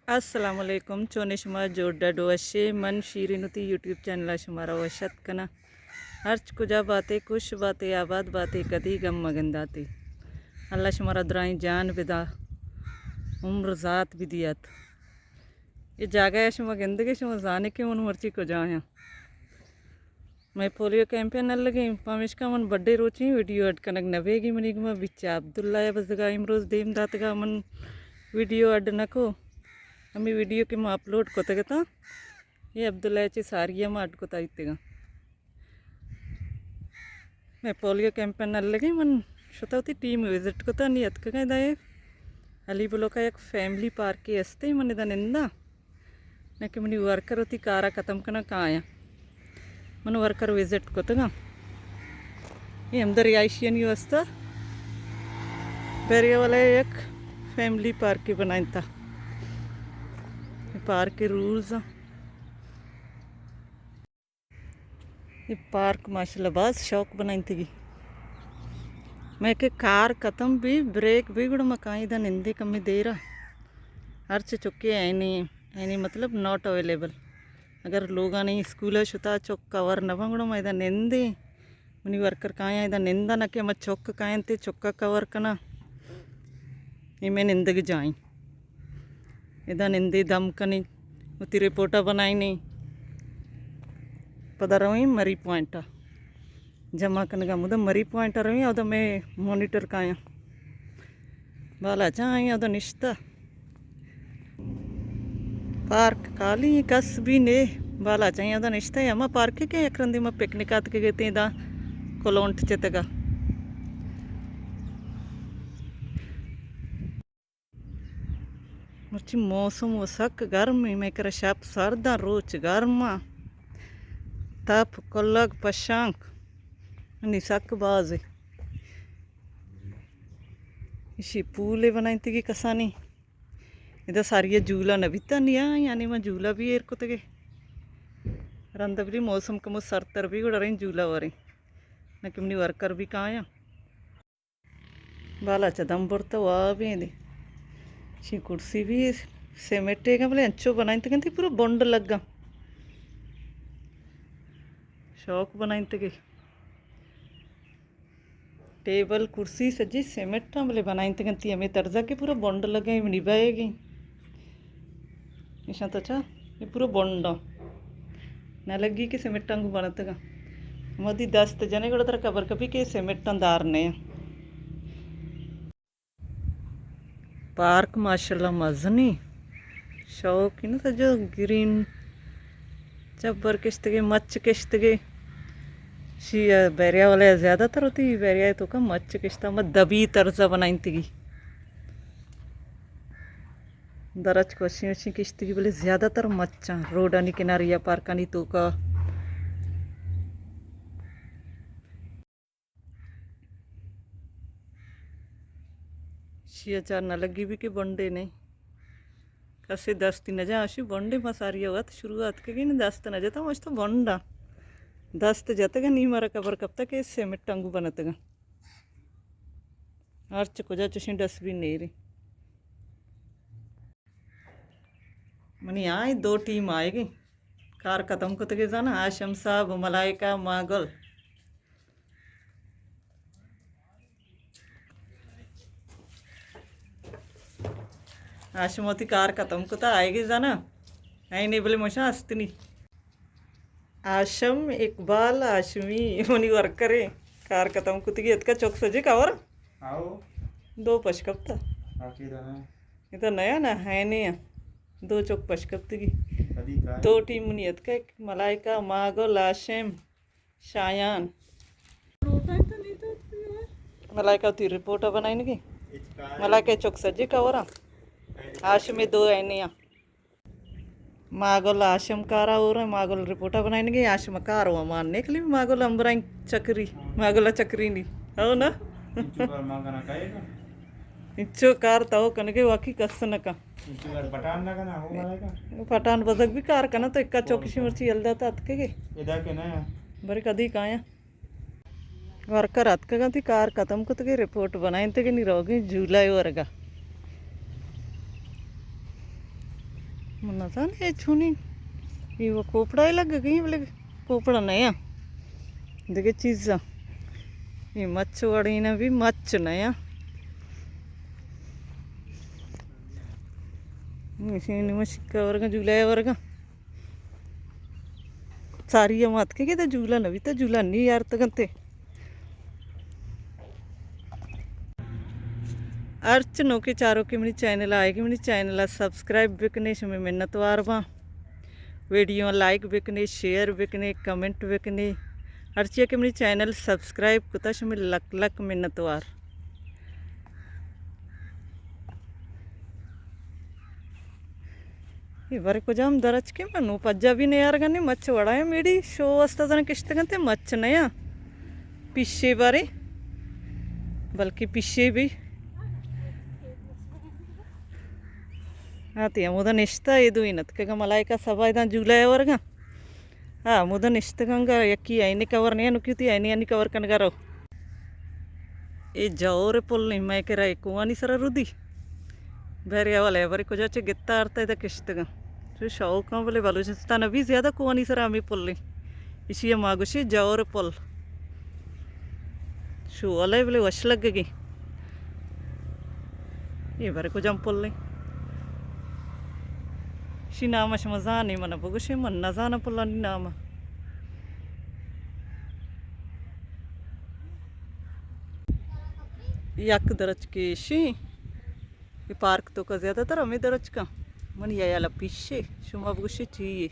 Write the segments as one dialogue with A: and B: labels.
A: अस्सलामुअलैकुम चोनिशमा जोड़ा डोशे मन शीरिनुती यूट्यूब चैनल शुमारा वशत कना हर्च कुजा बातें कुछ बातें आबाद बातें कदी गम मगंदाती अल्लाह शुमारा दुराई जान बिदा उम्र ज़ात बिदियत ये जागा है शुमा गंदगी शुमा जाने के मन मर्ची को जाया मैं पोलियो कैंपेन न लगी पामिश का मन बड्डे रोची वीडियो अड कनक नवेगी मनिगमा बिच्चा अब्दुल्ला या बजगा इमरोज देम दातगा मन वीडियो अड नको अमी वीडियो के मैं अपलोड कोतगता ये अब्दुल्ला ची सारिया में अटकोता इत्तेगा मैं पोलियो कैंपेन अल्लगे मन शतावती टीम विजिट कोता नी अतकगा इदाये अली बोलो का एक फैमिली पार्क के अस्ते मन इदा निंदा नाकि मनी वर्कर होती कारा खत्म कना काया मन वर्कर विजिट कोतगा ये अंदर याशियन यू अस्ता बेरिया वाला एक फैमिली पार्क के बनाइन था पार्क के रूल्स ये पार्क माशाल्लाह बस शौक बनाई थी मैं के कार खत्म भी ब्रेक भी गुड़ मकाई दा निंदे कमी दे रहा हर चुके ऐनी मतलब नॉट अवेलेबल अगर लोग नहीं स्कूल शुता चौक कवर नवंगड़ मैं इदा निंदे मनी वर्कर काया इदा निंदा न के मैं चौक कायंते चौका कवर कना ये मैं निंदगी जाई इदा निंदी दम कनी उती रिपोर्टा बनाई नहीं पता रही मरी पॉइंट जमा करने का मुदा मरी पॉइंट रही अद मैं मॉनिटर काया बाला चाहे अद निश्ता पार्क खाली कस भी ने बाला चाहिए अद निश्ता अम्मा पार्क के यक्रंदी मैं पिकनिक आत के गए दा कोलोंट चेतगा मर्ची मौसम वसक गर्म मैं कर शप सर्दा रोच गर्मा तप कोलग पशांक निसक बाज इसी पूले बनाई थी कसानी इधर सारी झूला नबीता नहीं यानी मैं झूला भी एर को तगे रंदबरी मौसम कमो सरतर भी गुड़ रही झूला वारी न कि वर्कर भी कहाँ बाला चदम बुरता वाह भी दे शी कुर्सी भी सीमेंटेगा बोले अच्छो बनाई तो कहती पूरा बंड लगा शौक बनाई तो गई टेबल कुर्सी सजी सीमेंट बोले बनाई तो कहती हमें तर्जा के पूरा बंड लगे निभाएगी निशा तो अच्छा ये पूरा बंड न लगी कि सीमेंट को बनतगा मदी 10 जने गड़ तरह कबर कभी के सीमेंट दारने पार्क माशाल्लाह मजनी शौक ही ना सजो ग्रीन चब्बर किश्त के मच्छ किश्त के शी बैरिया वाले ज़्यादातर होती बैरिया तो का मच्छ किश्ता मत दबी तर्जा बनाई थी दरज को अच्छी अच्छी किश्त की बोले ज़्यादातर मच्छा रोड आनी किनारे या पार्क आनी तो का शी चार न लगी भी के बंडे नहीं कसे 10 दिन जा अशी बंडे मसारी होत शुरुआत के न 10 न जाता मस्त तो बंडा 10 जतगा नहीं मारा कबर कब तक सीमेंट टंगू बनतगा अर्च को जा चुशी डस्टबिन नहीं रही मनी आए 2 टीम आएगी कार खत्म को तक जाना आशम साहब मलाइका मागल आशमती कार खत्म को आएगी जाना आई नहीं बोले मोशा हस्तनी आशम इकबाल आशमी मनी वर्कर है कार खत्म कुछ का चौक सजे का और 2 पशकप्ता इधर नया ना है नहीं 2 चौक पशकप्त की 2 टीम मुनियत का एक मलाइका मागल आशम शायान मलाइका ती रिपोर्ट बनाई की मलाइका चौक सजे का और आशम 2 है नहीं मागोल आशम कारा हो रहा है मागोल रिपोर्टा बनाएंगे आशम कार हुआ मानने के लिए मागोल अंबरा चक्री मागोला चक्री नहीं हो ना इच्छो कार तो कनके वाकी कसन का पठान बजक भी कार कना तो इक्का चौकी मर्ची हल जाता अतके बड़े कदी काया वर्कर अतका थी कार खत्म को तो रिपोर्ट बनाए थे कि नहीं रहोगे झूला वर्गा मना था नहीं छूनी ये वो कोपड़ा ही लग गई बोले कोपड़ा नया देखे चीज़ा ये मच्छ वाड़ी ना भी मच्छ नया सिक्का वर्गा झूला वर्गा सारी मत के तो झूला नवी तो झूला नहीं यार तकते अर्चनों के चारों के मेरी चैनल आएगी मेरी चैनल सब्सक्राइब बिकने में मिन्नत वारवा वीडियो लाइक बिकने शेयर बिकने कमेंट बिकने अर्चिया के मेरी चैनल सब्सक्राइब कुछ में लक लक मिन्नत वार इवर को जाम दरच के मनु पज्जा भी नहीं यार गने मच्छ वड़ा है मेरी शो वस्ता जना किश्त गंते मच्छ नया पीछे बारे बल्कि पीछे भी आती है मुदन इश्ता ये दो इनत के मलाइका सभा इधर झूला है वर्गा हाँ मुदन इश्त गंगा यकी आईने कवर नहीं नुकी थी आईने यानी कवर कन करो ये जाओ रे पुल नहीं मैं कह रहा कुआं नहीं सरा रुदी ಬೇರೆ वाले बरे को जाचे गित्ता आरता इधर किश्त का जो शौक का बोले बलूचिस्तान अभी ज़्यादा कुआं नहीं सर आमी पुल नहीं इसी मागुशी जाओर पुल शो वाला बोले वश लग गई ये बरे को जम पुल नहीं इसी नाम अश मजा नहीं मना बगुशी मन न जाना पुल नहीं नाम यक दरच के इसी ये पार्क तो का ज़्यादातर हमें दरज का मन याला पीछे शुमा बुशी चाहिए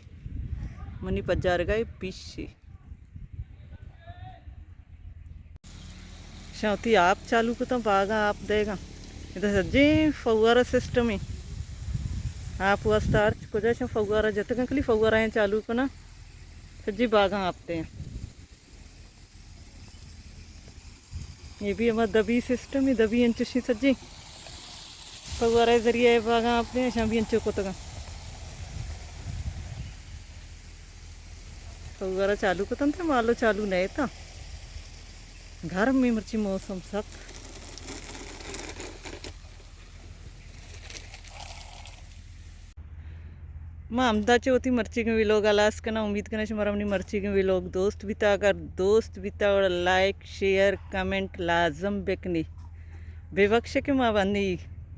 A: मनी पजार गए पीछे शांति आप चालू को तो बागा आप देगा इधर सज्जे फव्वारा सिस्टम है आप वास्ता अर्च को जैसे फव्वारा जब तक खाली फव्वारा हैं चालू को ना सज्जी बागा आपते हैं ये भी हमारा दबी सिस्टम है दबी इंची सज्जी फव्वारा जरिए बागा आपने ऐसा भी अंचो को तक फव्वारा चालू को तंत्र मालो चालू नहीं था घर में मर्ची मौसम सब माँ अमदाचे होती मर्ची के भी लोग अलास करना उम्मीद करना हमारा अपनी मर्ची के भी लोग दोस्त बिता कर दोस्त बिता और लाइक शेयर कमेंट लाजम बेकनी बेबक्श के माँ बंदी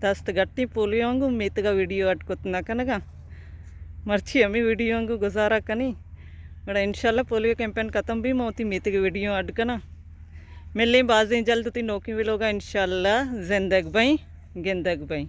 A: दस्त गट्टी पोलियोंगु मेतगा वीडियो अटकुतना कनगा मर्ची हमें वीडियोंगु गुजारा कनी बड़ा इंशाल्लाह पोलियो कैंपेन खत्म भी मोती मेतगा वीडियो अटकना मिलने बाजें जल्द होती नौकरी भी लोगा इंशाल्लाह जिंदग भाई गिंदग भाई।